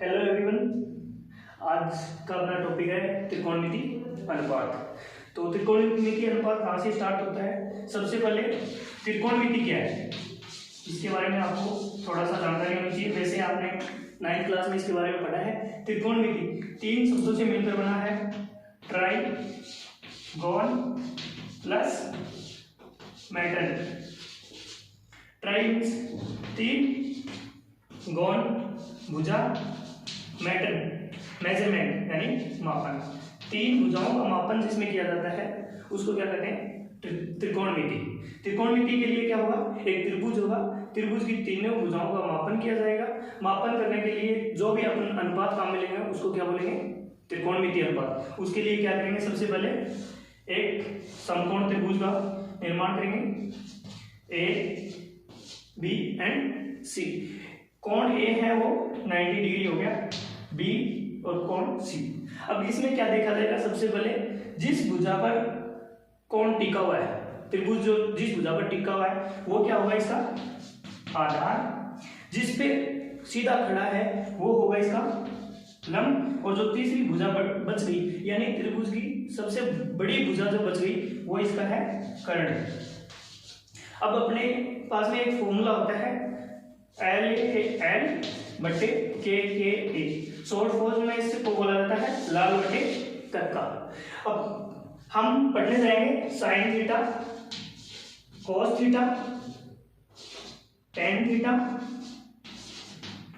Hello everyone. आज का अपना टॉपिक है त्रिकोणमिति अनुपात। तो त्रिकोणमिति अनुपात कहाँ से स्टार्ट होता है? सबसे पहले त्रिकोणमिति क्या है इसके बारे में आपको थोड़ा सा जानकारी होनी चाहिए। वैसे आपने 9th क्लास में इसके बारे में पढ़ा है। त्रिकोणमिति 3 शब्दों से मिलकर बना है, trigon plus matter. Try means 3, गोन भुजा, मैटर मेजरमेंट यानी मापन। 3 भुजाओं का मापन जिसमें किया जाता है उसको क्या कहते हैं? त्रिकोणमिति। त्रिकोणमिति के लिए क्या होगा? एक त्रिभुज होगा, त्रिभुज की तीनों भुजाओं का मापन किया जाएगा। मापन करने के लिए जो भी अपन अनुपात काम मिलेंगे उसको क्या बोलेंगे? त्रिकोणमिति अनुपात। उसके लिए क्या करेंगे? सबसे पहले एक समकोण त्रिभुज का निर्माण करेंगे, ए बी एंड सी। कोण ए है वो 90 डिग्री हो गया, बी और कोण सी। अब इसमें क्या देखा जाएगा? सबसे पहले जिस भुजा पर कोण टिका हुआ है, त्रिभुज जो जिस भुजा पर टिका हुआ है वो क्या होगा? इसका आधार। जिस पे सीधा खड़ा है वो होगा इसका लंब। और जो तीसरी भुजा बच गई यानी त्रिभुज की सबसे बड़ी भुजा जो बच गई वो इसका है कर्ण। अब अपने पास में एक फॉर्मूला होता है L बटे K। शॉर्ट फॉर्म में इससे को बोला जाता है लाल बटे कक्का। अब हम पढ़ने जाएंगे sine theta, cos theta, tan theta,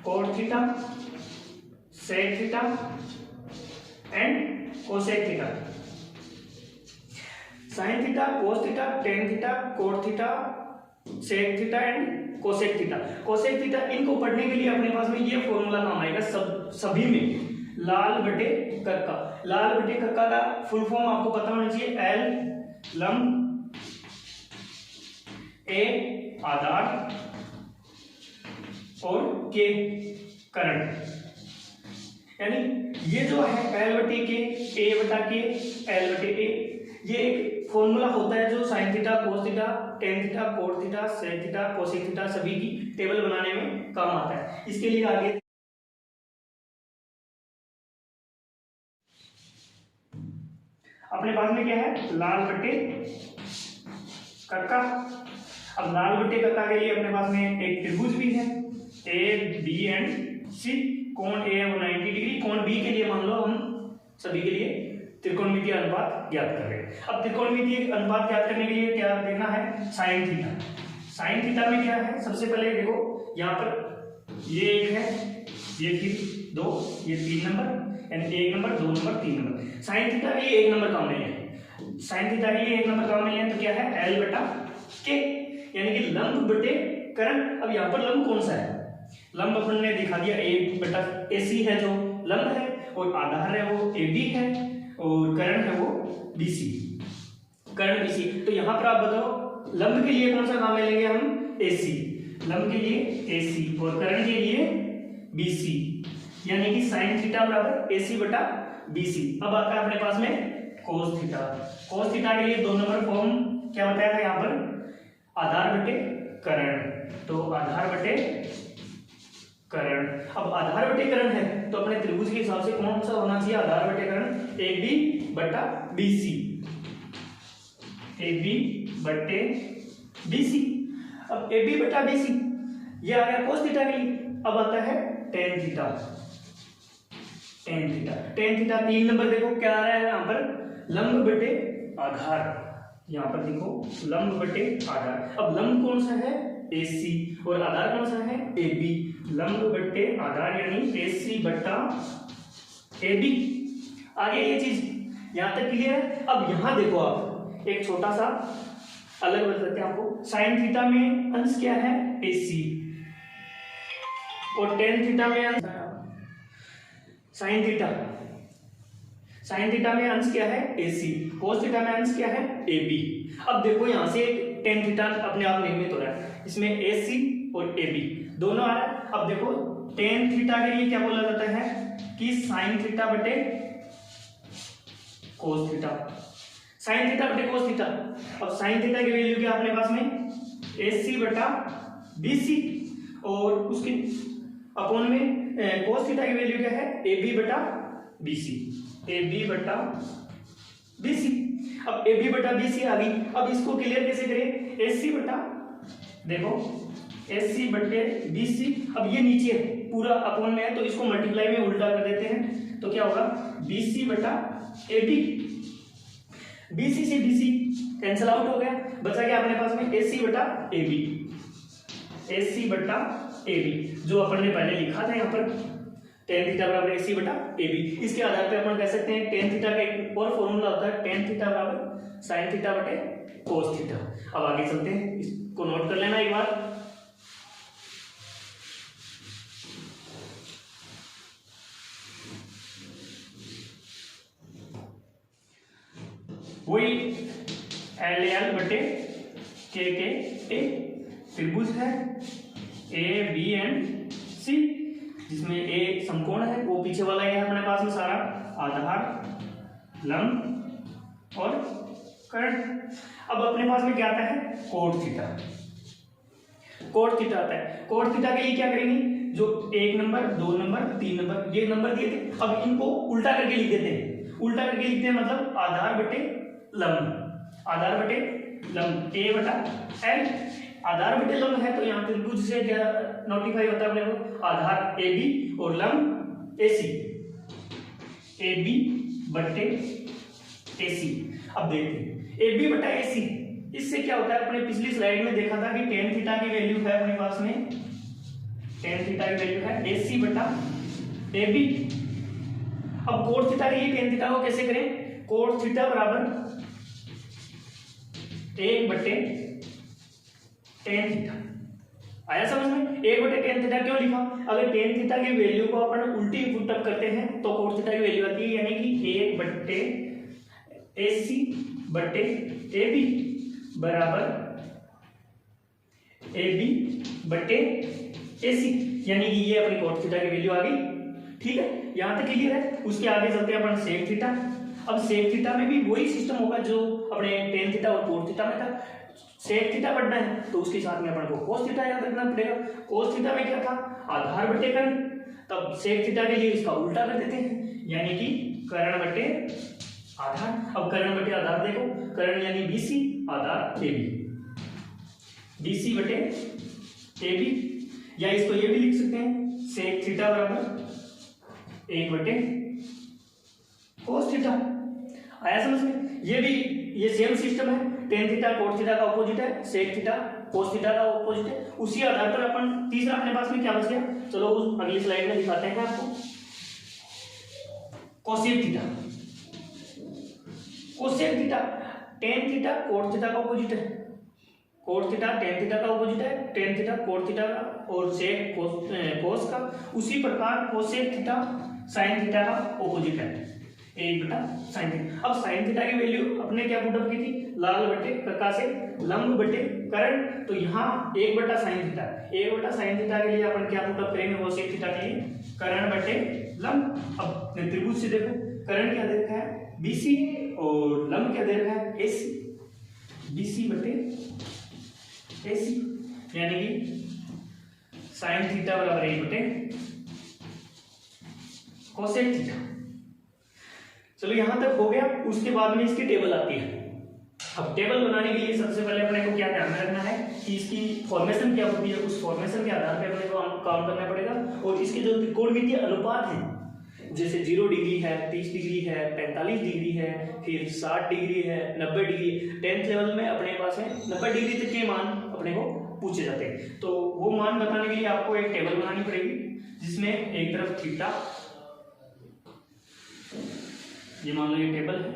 cot theta, sec theta and cosec theta. Sine theta, cos theta, tan theta, cot theta, sec theta and cosec theta. Cosec theta इनको पढ़ने के लिए अपने पास में ये फॉर्मूला काम आएगा सभी में, लाल बटे कक्का। लाल बटे कक्का का फुल फॉर्म आपको पता होना चाहिए, L लंब, A आधार और K कर्ण। यानी ये जो है L बटे K, A बटा K, L बटे A, ये एक फॉर्मूला होता है जो sine theta, cos theta, tan theta, cot theta, sec theta, cosec theta सभी की टेबल बनाने में काम आता है। इसके लिए आगे अपने पास में क्या है? लाल बटे कक्का। अब लाल बटे कक्का के लिए अपने पास में एक त्रिभुज भी है, ए बी एंड सी। कोण ए है वो 90 डिग्री, कोण बी के लिए मान लो हम सभी के लिए त्रिकोणमितीय अनुपात ज्ञात कर रहे हैं। अब त्रिकोणमितीय अनुपात ज्ञात करने के लिए क्या देखना है? Sine theta. साइन थीटा में क्या है? सबसे पहले देखो यहाँ पर ये एक है, ये फिर 2, ये 3 नंबर, यानी 1 number, 2 number, 3 number. Sine theta के लिए 1 नंबर काम नहीं है। साइन थीटा के लिए 1 नंबर काम नहीं है तो क्या है? L बटा K, यानी कि लंब बटे कर्ण। अब यहाँ पर लंब कौन सा है? लंब अपन ने दिखा दिया, A बटा AC है जो लंब है, और आधार है वो AB है, और कर्ण है वो BC, कर्ण BC। तो यहाँ पर आप बताओ लंब के लिए कौन सा काम में लेंगे हम? AC। लंब के लिए AC और कर्ण के लिए BC, यानी कि साइन थीटा बराबर AC बटा BC। अब आता है अपने पास में कोस थीटा। कोस थीटा के लिए 2 नंबर फॉर्म क्या बताया था यहाँ पर? आधार बटे कर्ण। तो आधार बटे कर्ण। अब आधार बटे कर्ण है तो अपने त्रिभुज के हिसाब से कौन सा होना चाहिए? आधार बटे कर्ण AB बटा BC, AB बटे BC। अब AB बटा BC ये आ गया कोस थीटा के लिए। अब आता है tan theta. Tan theta, tan theta 3 number देखो क्या आ रहा है यहाँ पर? लंब बटे आधार। यहाँ पर देखो लंब बटे आधार। अब लंब कौन सा है? AC और आधार कौन सा है? AB। लंब बटे आधार यानी AC बटा AB। आगे ये चीज यहाँ तक क्लियर है? अब यहाँ देखो आप एक छोटा सा अलग बताते हैं आपको। साइन थीटा में अंश क्या है? AC, और टेन थीटा में अंश साइन थीटा। साइन थीटा में अंश क्या है? AC। कोस थीटा में अंश क्या है? AB। अब देखो यहाँ से टेन थीटा अपने आप निर्मित हो रहा है, इसमें AC और AB दोनों आ रहा है। अब देखो टेन थीटा के लिए क्या बोला जाता है कि साइन थीटा बटे कोस थीटा। साइन थीटा बटे कोस थीटा। अब साइन थीटा की वैल्यू क्या अपने पास में? AC बटा BC, और उसकी अपॉन में cos थीटा की वैल्यू क्या है, AB बटा BC, AB बटा BC। अब AB बटा BC आ गई। अब इसको क्लियर कैसे करें, AC बटा, देखो AC बटे BC। अब ये नीचे पूरा अपॉन में है तो इसको मल्टीप्लाई में उल्टा कर देते हैं, तो क्या होगा BC बटा AB। BC से BC कैंसिल आउट हो गया, बचा क्या अपने पास में AC बटा AB, AC बटा AB जो अपन ने पहले लिखा था यहाँ पर tan थीटा बराबर AC बटा AB। इसके आधार पे अपन कह सकते हैं tan थीटा का एक और फॉर्मूला होता है tan थीटा बराबर sin थीटा बटे cos थीटा। अब आगे चलते हैं, इसको नोट कर लेना एक बार। वही LL बटे KK त्रिभुज है AB एंड C, जिसमें A समकोण है, वो पीछे वाला है अपने पास में सारा, आधार, लंब और कर्ण। अब अपने पास में क्या आता है, कोण थीटा। कोण थीटा आता है। कोण थीटा के लिए क्या करेंगे, जो 1 नंबर 2 नंबर 3 नंबर ये नंबर दिए थे, अब इनको उल्टा करके लिख देते हैं। उल्टा करके लिखते हैं मतलब आधार बटे लंब, आधार बटे लंब A बटा L। आधार बटे लंब है तो यहाँ त्रिभुज से क्या नोटिफाई होता है अपने को, आधार AB और लंब AC, AB बटे AC। अब देखते हैं AB बटा AC, इससे क्या होता है, अपने पिछली स्लाइड में देखा था कि tan थीटा की वैल्यू है अपने पास में, tan थीटा की वैल्यू है AC बटा AB। अब कोण थीटा के लिए tan थीटा को कैसे करें, कोण थीटा बराबर 1 बटे tan थीटा। आया समझ में, 1 बटे tan थीटा क्यों लिखा, अगर tan थीटा की वैल्यू को अपन उल्टी पुटअप करते हैं तो कोण थीटा की वैल्यू आती है, यानी कि 1 बटे AC बटे AB बराबर AB बटे AC, यानी कि ये अपनी कोण थीटा की वैल्यू आ गई। ठीक है, यहां तक क्लियर है। उसके आगे चलते हैं अपन सेक थीटा। अब सेक थीटा में भी वही सिस्टम होगा जो अपने tan थीटा और कोण थीटा में था। सेक थीटा पढ़ना है तो उसके साथ में अपन को कोस थीटा याद रखना पड़ेगा। कोस थीटा में क्या था, आधार बटे कर्ण, तब सेक थीटा के लिए इसका उल्टा कर देते हैं, यानी कि कर्ण बटे आधार। अब कर्ण बटे आधार देखो, कर्ण यानी BC, आधार AB, BC बटे AB, या इसको ये भी लिख सकते हैं सेक थीटा बराबर 1 बटे कोस थीटा। आया समझ में, ये भी ये सेम सिस्टम है, tan थीटा कोण थीटा का ऑपोजिट है, सेक थीटा कोस थीटा का ऑपोजिट है। उसी आधार पर अपन तीसरा अपने पास में क्या बच गया, चलो उस अगली स्लाइड में दिखाते हैं आपको। Cosec theta, cosec theta tan theta कोण थीटा का ऑपोजिट है, कोण थीटा tan थीटा का ऑपोजिट है, tan थीटा कोण थीटा का और सेक कोस का। उसी प्रकार कोसेक थीटा sin थीटा का ऑपोजिट है, 1 बटा sin थीटा। अब sin थीटा की वैल्यू अपने क्या पुटअप की थी, लाल बटे कक्का से लंब बटे कर्ण, तो यहाँ 1 बटा sin थीटा, 1 बटा sin थीटा के लिए अपन क्या पुटअप करेंगे, कोसेक थीटा के लिए कर्ण बटे लंब। अब त्रिभुज से देखो, कर्ण क्या दे रखा है BC और लंब क्या दे रखा है AC, BC बटे AC, यानी कि sin थीटा बराबर 1 बटे कोसेक थीटा। चलो यहां तक हो गया। उसके बाद में इसकी टेबल आती है। अब टेबल बनाने के लिए सबसे पहले अपने को क्या ध्यान में रखना है कि इसकी फॉर्मेशन क्या होती है, उस फॉर्मेशन के आधार पे अपने को काम करना पड़ेगा। और इसके जो त्रिकोणमितीय अनुपात हैं, जैसे 0 डिग्री है, 30 डिग्री है, 45 डिग्री है, फिर 60 डिग्री है, 90 डिग्री, 10th लेवल में अपने पास है 90 डिग्री तक के मान अपने को पूछे जाते हैं। तो वो मान बताने के लिए आपको एक टेबल बनानी पड़ेगी, जिसमें एक तरफ थीटा, ये मान लो ये टेबल है,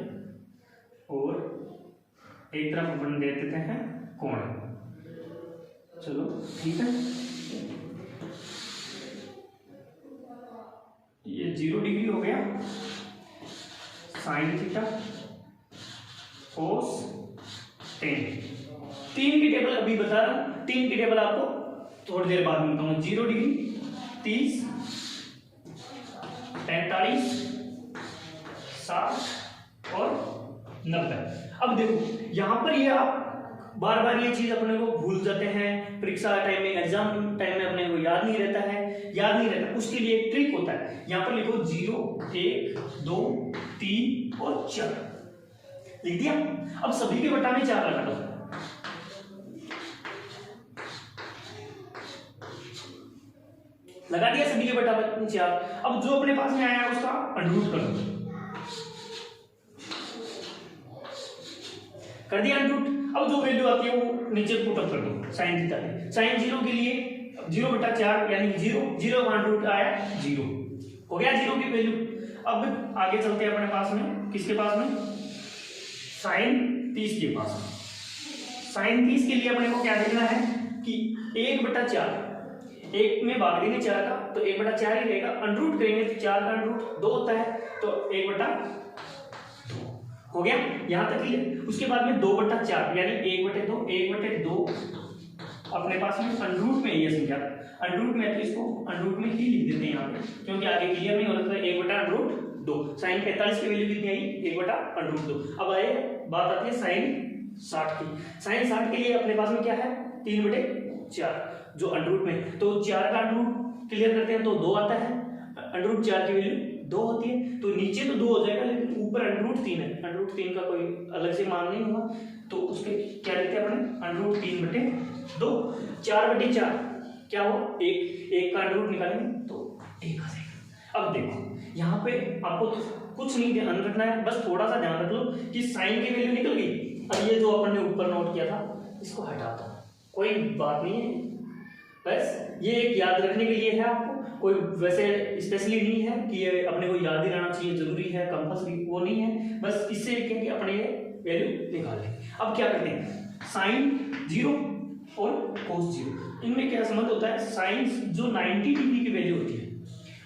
और एक तरफ अपन दे देते हैं कोण। चलो ठीक है, ये 0 डिग्री हो गया, साइन थीटा कोस 10। 3 की टेबल अभी बता रहा हूं, 3 की टेबल आपको थोड़ी देर बाद में बताऊंगा। 0 डिग्री, 30, 45, 60 और 90। अब देखो यहां पर ये आप बार बार ये चीज अपने को भूल जाते हैं, परीक्षा टाइम में, एग्जाम टाइम में अपने को याद नहीं रहता, उसके लिए एक ट्रिक होता है। यहाँ पर लिखो 0, 1, 2, 3 और 4 लिख दिया। अब सभी के बटा में 4 लगा दो, लगा दिया सभी के बटा में 4। अब जो अपने पास में आया है उसका अंडरूट कर दो, कर दिया अंडरूट। अब जो वैल्यू आती है वो नीचे पुट अप कर दो साइन थीटा में। साइन 0 के लिए 0/4 यानी 0 का अंडरूट आया 0, हो गया 0 की वैल्यू। अब आगे चलते हैं अपने पास में, किसके पास में, साइन 30 के पास में। साइन 30 के लिए अपने को क्या देखना है कि 1/4, 1 में भाग देंगे 4 का तो 1/4 ही रहेगा, अंडरूट करेंगे तो 4 का अंडरूट 2 होता है तो 1/2 हो गया, यहां तक ही है। उसके बाद में 2/4 यानी 1/2 अपने पास में अंडरूट में ये संख्या, अंडरूट में तो इसको अंडरूट में ही लिख देते हैं यहाँ पे, क्योंकि आगे क्लियर नहीं हो रहा था। 1/√2 साइन 45 की वैल्यू कितनी आई, 1/√2। अब आए बात आती है साइन 60 की। साइन 60 के लिए अपने पास में क्या है, 3/4 जो अंडरूट में, तो 4 का अंडरूट क्लियर करते हैं तो 2 आता है, अंडरूट 4 की वैल्यू 2 होती है, तो नीचे तो 2 हो जाएगा लेकिन ऊपर अंडरूट 3 है, अंडरूट 3 का कोई अलग से मान नहीं होगा, तो उसके क्या लिखते हैं अपने, अंडरूट 3/2। 4/4 क्या हो, 1 का अंडरूट निकालेंगे तो 1 आ जाएगा। अब देखो यहाँ पे आपको तो कुछ नहीं ध्यान रखना है, बस थोड़ा सा ध्यान रख लो कि साइन की वैल्यू निकल गई। अब ये जो अपन ने ऊपर नोट किया था इसको हटा दो, कोई बात नहीं है, बस ये एक याद रखने के लिए है आपको, कोई वैसे स्पेशली नहीं है कि ये अपने को याद ही रहना चाहिए, जरूरी है, कंपल्सरी वो नहीं है, बस इससे क्या कि अपने वैल्यू निकाल लें। अब क्या करते हैं, साइन 0 और कोस 0, इनमें क्या संबंध होता है, साइन जो 90 डिग्री की वैल्यू होती है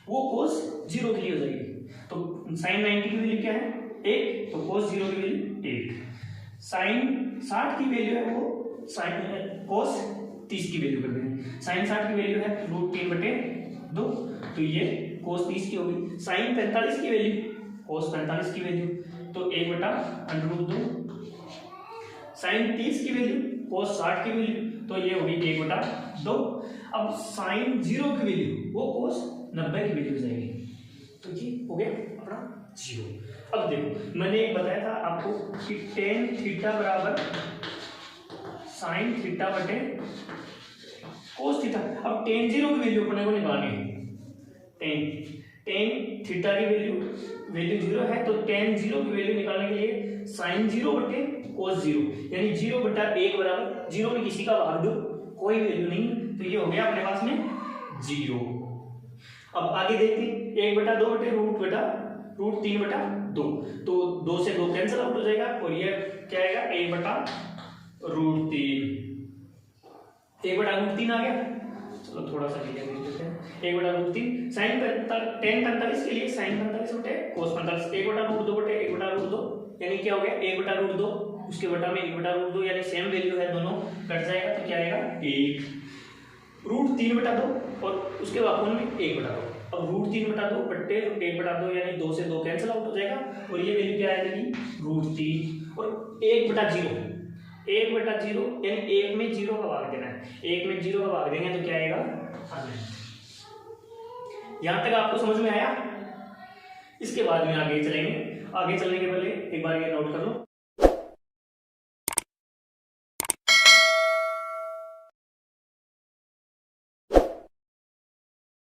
वो कोस 0 के लिए हो जाएगी, तो साइन 90 की वैल्यू क्या है 1, तो कोस 0 की वैल्यू 1। साइन 60 की वैल्यू है वो साइन कोस 30 की वैल्यू कर देंगे। साइन 60 की वैल्यू है √3/2, तो ये कोस 30 की होगी। साइन 45 की वैल्यू, कोस 45 की वैल्यू तो 1/√2। साइन 30 की वैल्यू, कोस 60 की वैल्यू तो ये होगी 1/2। अब साइन 0 की वैल्यू वो कोस 90 की वैल्यू जाएगी, तो ये हो गया अपना 0। अब देखो मैंने एक बताया था आपको कि टेन थीटा बराबर साइन थीटा बटे कोस थीटा। अब टेन 0 की वैल्यू अपने को निकालनी है, टेन थीटा की वैल्यू 0 है, तो टेन 0 की वैल्यू निकालने के लिए साइन 0 बटे कोस 0 यानी 0/1 बराबर 0 में किसी का भाग दो, कोई वैल्यू नहीं, तो ये हो गया अपने पास में 0। अब आगे देखते हैं 1/2 बटे √3/2, तो 2 से 2 कैंसिल आउट हो जाएगा और ये क्या आएगा 1/√3, 1/√3 आ गया। चलो थोड़ा सा लिख देते हैं 1/√3। साइन 45 के लिए साइन 45 बटे कोस 45, 1/√2 बटे 1/√2 यानी क्या हो गया 1/√2, उसके बटा में 1/√2 यानी सेम वैल्यू है, दोनों कट जाएगा तो क्या आएगा 1। √3/2 और उसके बाद में 1/2। अब √3/2 बटे 1/2 यानी 2 से 2 कैंसिल आउट हो जाएगा और ये वैल्यू क्या आ जाएगी √3 और 1/0, 1/0 यानी 1 में 0 का भाग देना है, 1 में 0 का भाग देंगे तो क्या आएगा 100। यहां तक आपको समझ में आया? इसके बाद में आगे चलेंगे, आगे चलने के पहले एक बार ये नोट कर लो।